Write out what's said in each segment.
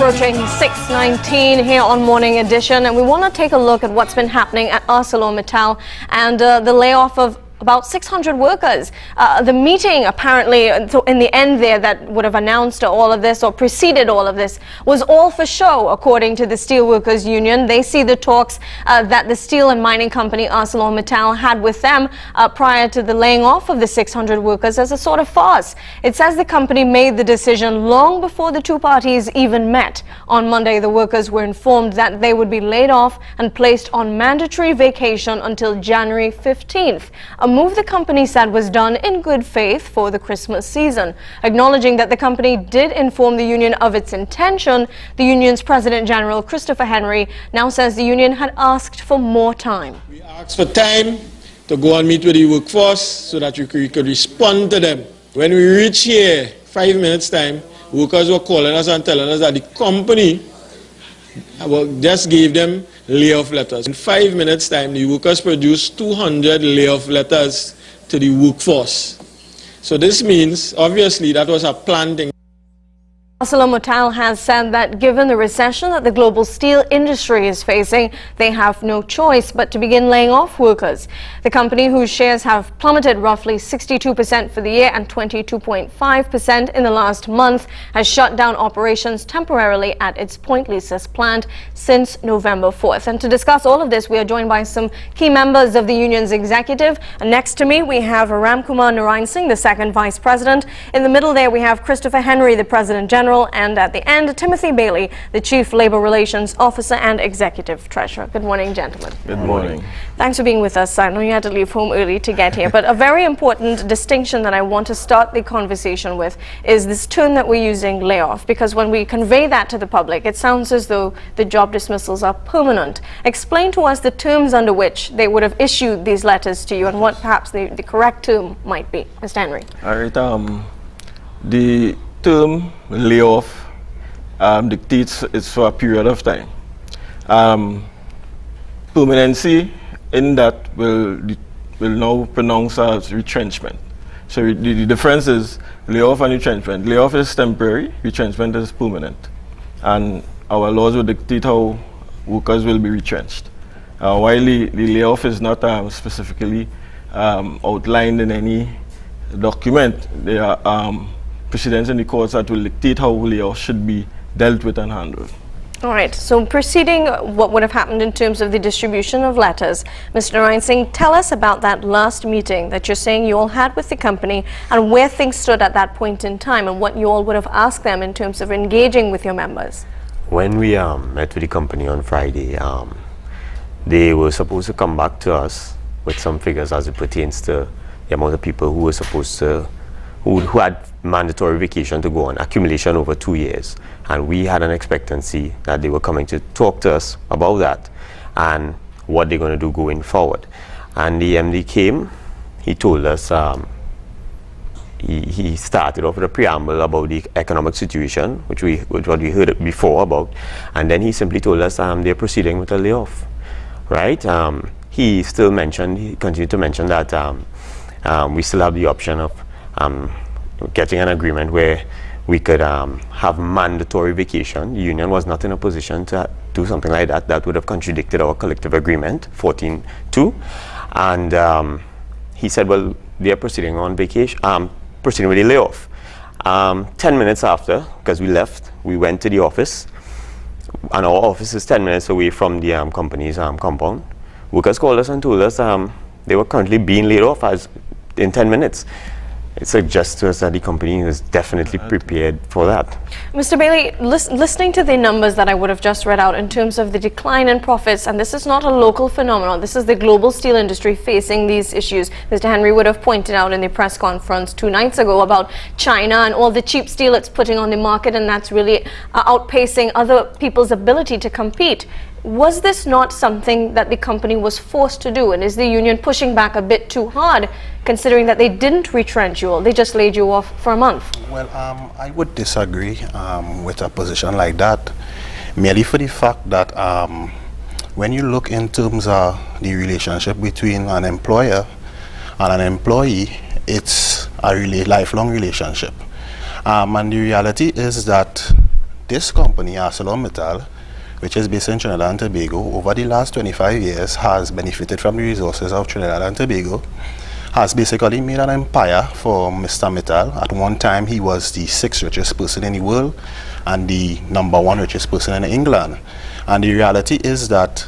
approaching 6:19 here on Morning Edition, and we want to take a look at what's been happening at ArcelorMittal and the layoff of about 600 workers. The meeting, apparently, in the end there, that would have announced all of this or preceded all of this was all for show, according to the Steelworkers Union. They see the talks that the steel and mining company ArcelorMittal had with them prior to the laying off of the 600 workers as a sort of farce. It says the company made the decision long before the two parties even met. On Monday, the workers were informed that they would be laid off and placed on mandatory vacation until January 15th. A move the company said was done in good faith for the Christmas season. Acknowledging that the company did inform the union of its intention, the union's President General Christopher Henry now says the union had asked for more time. We asked for time to go and meet with the workforce so that we could respond to them. When we reach here, 5 minutes time, workers were calling us and telling us that the company just gave them layoff letters. In 5 minutes time, the workers produced 200 layoff letters to the workforce. So this means, obviously, that was a planned thing. ArcelorMittal has said that given the recession that the global steel industry is facing, they have no choice but to begin laying off workers. The company, whose shares have plummeted roughly 62% for the year and 22.5% in the last month, has shut down operations temporarily at its Point Lisas plant since November 4th. And to discuss all of this, we are joined by some key members of the union's executive. And next to me, we have Ramkumar Narinesingh, the second vice president. In the middle there, we have Christopher Henry, the president general. And at the end, Timothy Bailey, the Chief Labor Relations Officer and Executive Treasurer. Good morning, gentlemen. Good morning. Thanks for being with us. I know you had to leave home early to get here, but a very important distinction that I want to start the conversation with is this term that we're using, layoff, because when we convey that to the public, it sounds as though the job dismissals are permanent. Explain to us the terms under which they would have issued these letters to you and what perhaps the correct term might be. Mr. Henry. All right. The term layoff dictates it's for a period of time. Permanency in that will now pronounce as retrenchment. So the difference is layoff and retrenchment. Layoff is temporary, retrenchment is permanent. And our laws will dictate how workers will be retrenched. While the layoff is not specifically outlined in any document, there are precedents in the courts that will dictate how layoffs should be dealt with and handled. All right, so preceding what would have happened in terms of the distribution of letters, Mr. Narinesingh, tell us about that last meeting that you're saying you all had with the company and where things stood at that point in time and what you all would have asked them in terms of engaging with your members. When we met with the company on Friday, they were supposed to come back to us with some figures as it pertains to the amount of people who were supposed to who had mandatory vacation to go on, accumulation over 2 years. And we had an expectancy that they were coming to talk to us about that and what they're going to do going forward. And the MD came, he told us, he started off with a preamble about the economic situation, which what we heard before about, and then he simply told us they're proceeding with a layoff, right? He continued to mention that we still have the option of getting an agreement where we could have mandatory vacation. The union was not in a position to do something like that. That would have contradicted our collective agreement, 14.2. And he said, well, they are proceeding on vacation, proceeding with a layoff. 10 minutes after, because we left, we went to the office, and our office is 10 minutes away from the company's compound. Workers called us and told us they were currently being laid off in 10 minutes. It suggests to us that the company is definitely prepared for that. Mr. Bailey, listening to the numbers that I would have just read out in terms of the decline in profits, and this is not a local phenomenon, this is the global steel industry facing these issues. Mr. Henry would have pointed out in the press conference 2 nights ago about China and all the cheap steel it's putting on the market, and that's really outpacing other people's ability to compete. Was this not something that the company was forced to do, and is the union pushing back a bit too hard, considering that they didn't retrench you all, they just laid you off for a month? Well, I would disagree with a position like that, merely for the fact that when you look in terms of the relationship between an employer and an employee, it's a really lifelong relationship. And the reality is that this company, ArcelorMittal, which is based in Trinidad and Tobago, over the last 25 years has benefited from the resources of Trinidad and Tobago, has basically made an empire for Mr. Mittal. At one time, he was the 6th richest person in the world and the #1 richest person in England. And the reality is that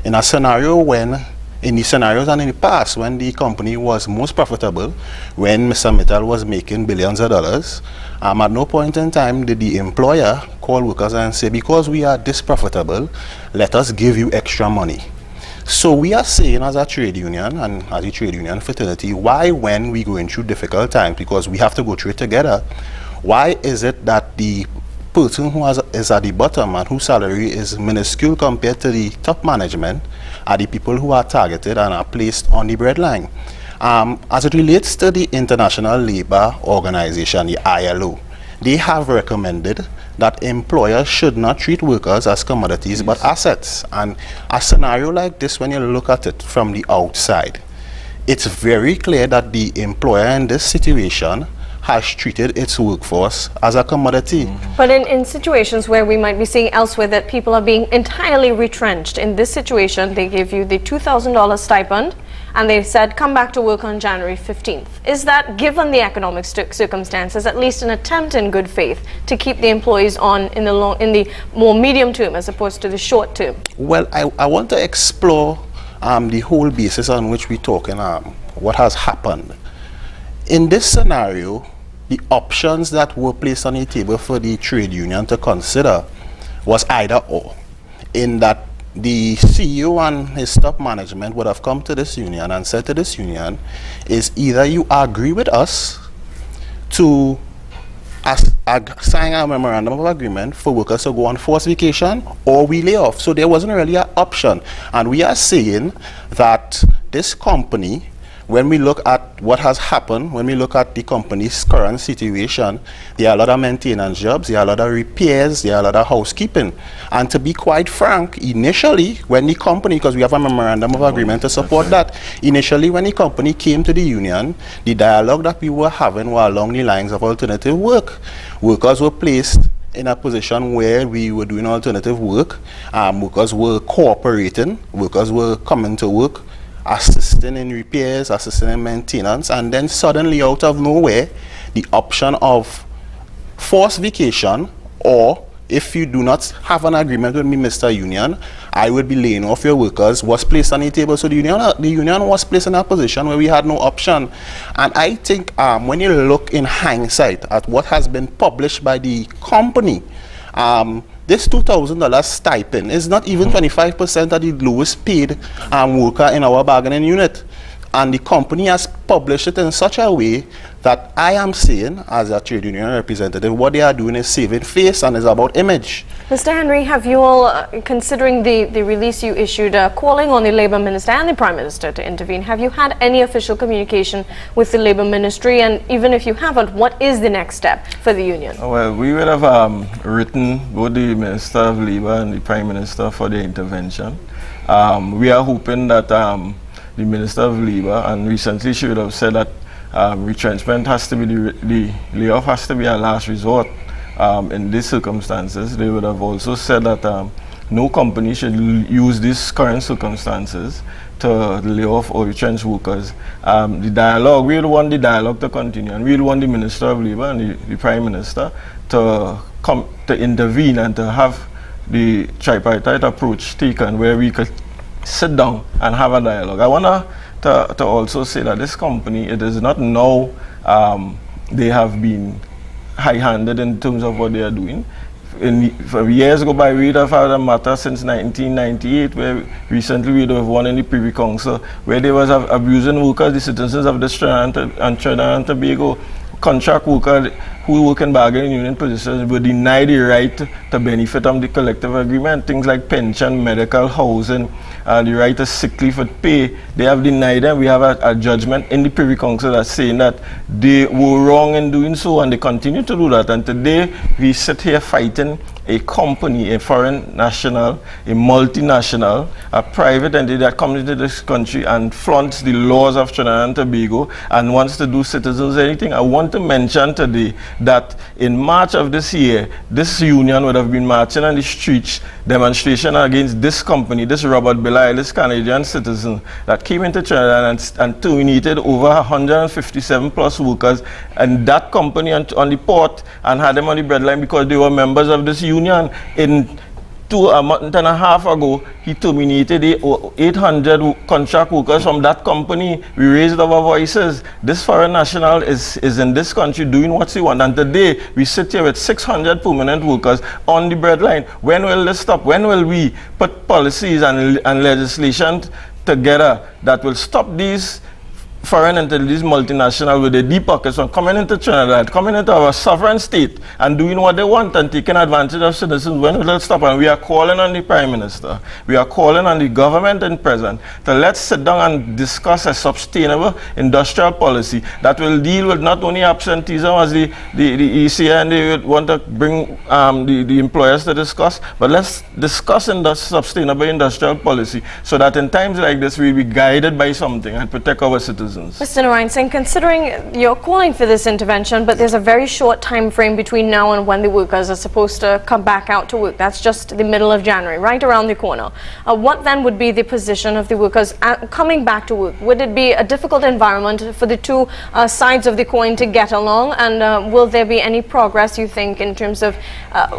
in a scenario when, in the scenarios and in the past, when the company was most profitable, when Mr. Mittal was making billions of dollars, at no point in time did the employer call workers and say, because we are this profitable, let us give you extra money. So we are saying as a trade union and as a trade union fraternity, why when we going through difficult times, because we have to go through it together, why is it that the person who is at the bottom and whose salary is minuscule compared to the top management are the people who are targeted and are placed on the breadline? As it relates to the International Labour Organization, the ILO, they have recommended that employers should not treat workers as commodities but assets. And a scenario like this, when you look at it from the outside, it's very clear that the employer in this situation has treated its workforce as a commodity. But in situations where we might be seeing elsewhere that people are being entirely retrenched, in this situation they give you the $2,000 stipend and they said come back to work on January 15th. Is that, given the economic circumstances, at least an attempt in good faith to keep the employees on in the more medium term as opposed to the short term? Well, I want to explore the whole basis on which we're talking, what has happened. In this scenario, the options that were placed on the table for the trade union to consider was either or, in that the CEO and his top management would have come to this union and said to this union, is either you agree with us to sign a memorandum of agreement for workers to go on forced vacation, or we lay off. So there wasn't really an option. And we are saying that this company, when we look at what has happened, when we look at the company's current situation, there are a lot of maintenance jobs, there are a lot of repairs, there are a lot of housekeeping. And to be quite frank, initially, when the company, because we have a memorandum of agreement to support that, initially when the company came to the union, the dialogue that we were having were along the lines of alternative work. Workers were placed in a position where we were doing alternative work, workers were cooperating, workers were coming to work, assisting in repairs, assisting in maintenance, and then suddenly out of nowhere, the option of forced vacation, or if you do not have an agreement with me, Mr. Union, I would be laying off your workers, was placed on the table. So the union was placed in a position where we had no option. And I think when you look in hindsight at what has been published by the company, this $2,000 stipend is not even 25% of the lowest paid worker in our bargaining unit. And the company has published it in such a way that I am saying, as a trade union representative, what they are doing is saving face and is about image. Mr. Henry, have you all, considering the release you issued, calling on the Labour Minister and the Prime Minister to intervene, have you had any official communication with the Labour Ministry? And even if you haven't, what is the next step for the union? Well, we would have written both the Minister of Labour and the Prime Minister for the intervention. We are hoping that the Minister of Labour, and recently she would have said that retrenchment has to be, the layoff has to be a last resort in these circumstances. They would have also said that no company should use these current circumstances to lay off or retrench workers. The dialogue, we would want the dialogue to continue, and we would want the Minister of Labour and the Prime Minister to come to intervene and to have the tripartite approach taken where we could sit down and have a dialogue. I want to also say that this company, it is not now they have been high-handed in terms of what they are doing. For years ago by, we'd have had a matter since 1998 where recently we'd have won in the Privy Council where they was abusing workers, the citizens of this Trinidad and Tobago, contract workers who work in bargaining union positions were denied the right to benefit from the collective agreement. Things like pension, medical, housing, the right to sick leave and pay, they have denied them. We have a judgment in the Privy Council that's saying that they were wrong in doing so, and they continue to do that. And today we sit here fighting a company, a foreign national, a multinational, a private entity that comes into this country and flaunts the laws of Trinidad and Tobago and wants to do citizens anything. I want to mention today that in March of this year, this union would have been marching on the streets, demonstration against this company, this Robert Bellyle, this Canadian citizen that came into Trinidad and terminated over 157 plus workers and that company on the port and had them on the breadline because they were members of this union. In a month and a half ago, he terminated 800 contract workers from that company. We raised our voices. This foreign national is in this country doing what he wants. And today, we sit here with 600 permanent workers on the breadline. When will this stop? When will we put policies and legislation together that will stop these foreign entities, multinational, with their deep pockets from coming into Trinidad, coming into our sovereign state and doing what they want and taking advantage of citizens? When will it stop? And we are calling on the Prime Minister, we are calling on the government and President to let's sit down and discuss a sustainable industrial policy that will deal with not only absenteeism as the ECA and they want to bring the employers to discuss, but let's discuss sustainable industrial policy so that in times like this we'll be guided by something and protect our citizens. Mr. Narinesingh, considering you're calling for this intervention, but there's a very short time frame between now and when the workers are supposed to come back out to work. That's just the middle of January, right around the corner. What then would be the position of the workers coming back to work? Would it be a difficult environment for the two sides of the coin to get along? And will there be any progress, you think, in terms of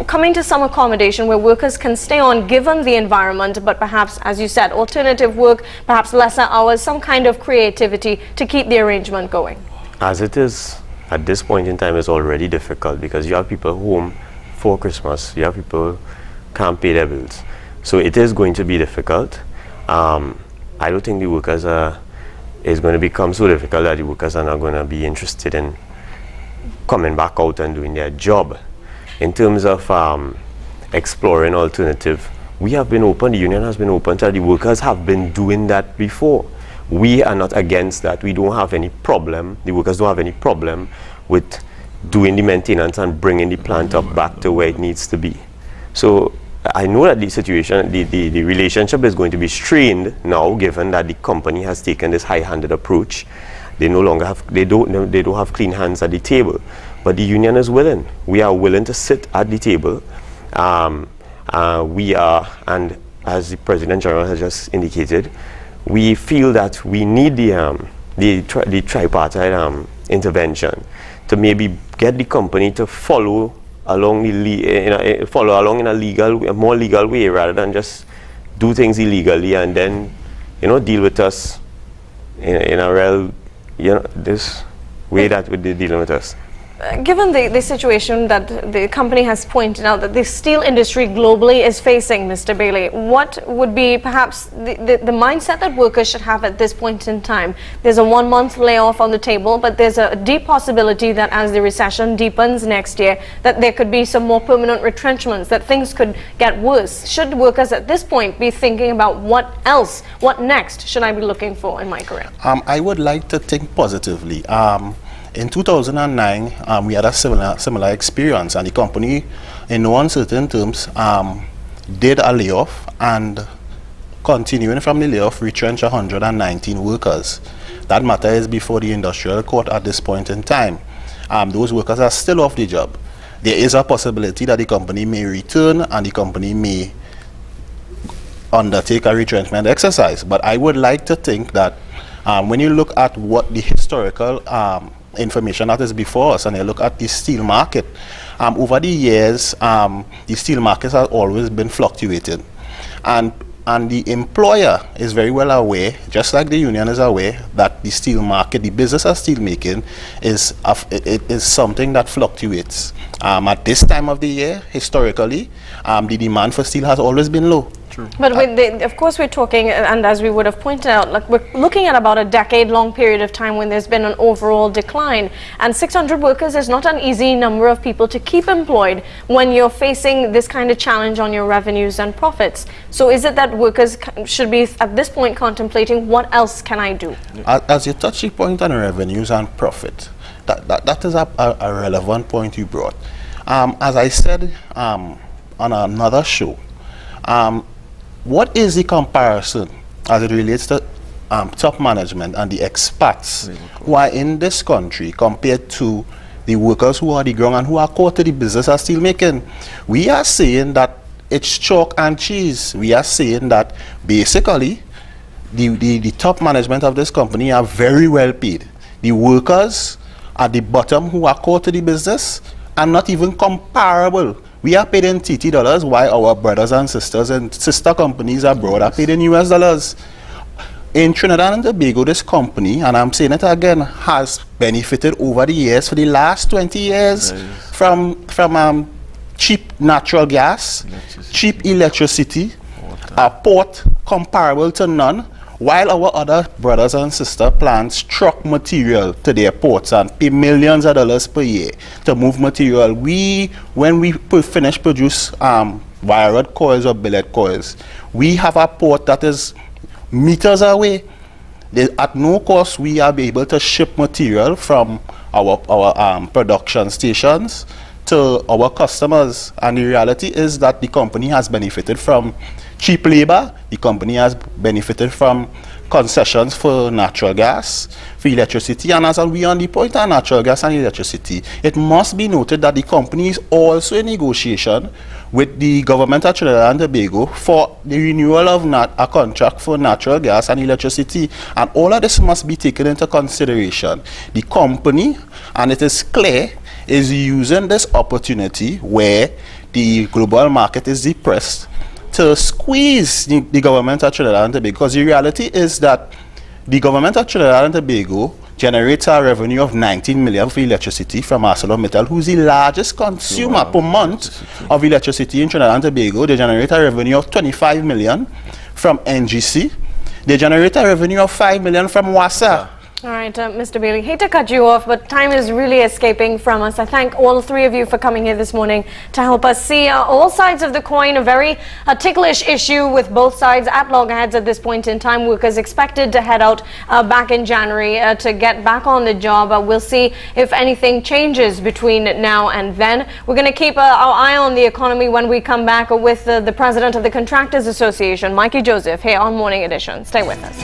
coming to some accommodation where workers can stay on given the environment, but perhaps, as you said, alternative work, perhaps lesser hours, some kind of creativity to keep the arrangement going? As it is, at this point in time, it's already difficult because you have people home for Christmas, you have people can't pay their bills. So it is going to be difficult. I don't think the workers is going to become so difficult that the workers are not going to be interested in coming back out and doing their job. In terms of exploring alternative, we have been open, the union has been open, the workers have been doing that before. We are not against that. We don't have any problem, the workers don't have any problem with doing the maintenance and bringing the plant up back to where it needs to be. So I know that the situation, the relationship is going to be strained now, given that the company has taken this high-handed approach. They no longer have, they don't have clean hands at the table. But the union is willing. We are willing to sit at the table. We are, and as the President General has just indicated, we feel that we need the tripartite intervention to maybe get the company to follow along in a more legal way, rather than just do things illegally and then deal with us in a real this way that would be dealing with us. Given the situation that the company has pointed out that the steel industry globally is facing, Mr. Bailey, what would be perhaps the mindset that workers should have at this point in time? There's a 1-month layoff on the table, but there's a deep possibility that as the recession deepens next year, that there could be some more permanent retrenchments, that things could get worse. Should workers at this point be thinking about what else, what next should I be looking for in my career? I would like to think positively. In 2009, we had a similar experience, and the company, in no uncertain terms, did a layoff, and continuing from the layoff, retrenched 119 workers. That matter is before the industrial court at this point in time. Those workers are still off the job. There is a possibility that the company may return and the company may undertake a retrenchment exercise. But I would like to think that when you look at what the historical information that is before us, and you look at the steel market, over the years, the steel markets have always been fluctuating, and the employer is very well aware, just like the union is aware, that the steel market, the business of steel making, is something that fluctuates. At this time of the year, historically, the demand for steel has always been low. True. But of course we're talking, and as we would have pointed out, like we're looking at about a decade-long period of time when there's been an overall decline, and 600 workers is not an easy number of people to keep employed when you're facing this kind of challenge on your revenues and profits. So is it that workers should be at this point contemplating what else can I do? As you touch the point on revenues and profit, that is a relevant point you brought. As I said on another show. What is the comparison as it relates to top management and the expats who are in this country compared to the workers who are on the ground and who are core to the business of steel making? We are saying that it's chalk and cheese. We are saying that basically the top management of this company are very well paid. The workers at the bottom who are core to the business are not even comparable. We are paid in TT dollars while our brothers and sisters and sister companies abroad are paid in US dollars. In Trinidad and Tobago, this company, and I'm saying it again, has benefited over the years, for the last 20 years, from cheap natural gas, cheap electricity, a port comparable to none, while our other brothers and sister plants truck material to their ports and pay millions of dollars per year to move material. When we finish produce wire rod coils or billet coils, we have a port that is meters away. At no cost, we are able to ship material from our production stations to our customers. And the reality is that the company has benefited from cheap labor. The company has benefited from concessions for natural gas, for electricity. And as we on the point of natural gas and electricity, it must be noted that the company is also in negotiation with the government of Trinidad and Tobago for the renewal of a contract for natural gas and electricity. And all of this must be taken into consideration. The company, and it is clear, is using this opportunity where the global market is depressed to squeeze the government of Trinidad and Tobago, because the reality is that the government of Trinidad and Tobago generates a revenue of 19 million for electricity from ArcelorMittal, who's the largest consumer per month of electricity in Trinidad and Tobago. They generate a revenue of 25 million from NGC. They generate a revenue of 5 million from WASA. All right, Mr. Bailey, hate to cut you off, but time is really escaping from us. I thank all three of you for coming here this morning to help us see all sides of the coin, a very ticklish issue with both sides at loggerheads at this point in time. Workers expected to head out back in January to get back on the job. We'll see if anything changes between now and then. We're going to keep our eye on the economy when we come back with the president of the Contractors Association, Mikey Joseph, here on Morning Edition. Stay with us.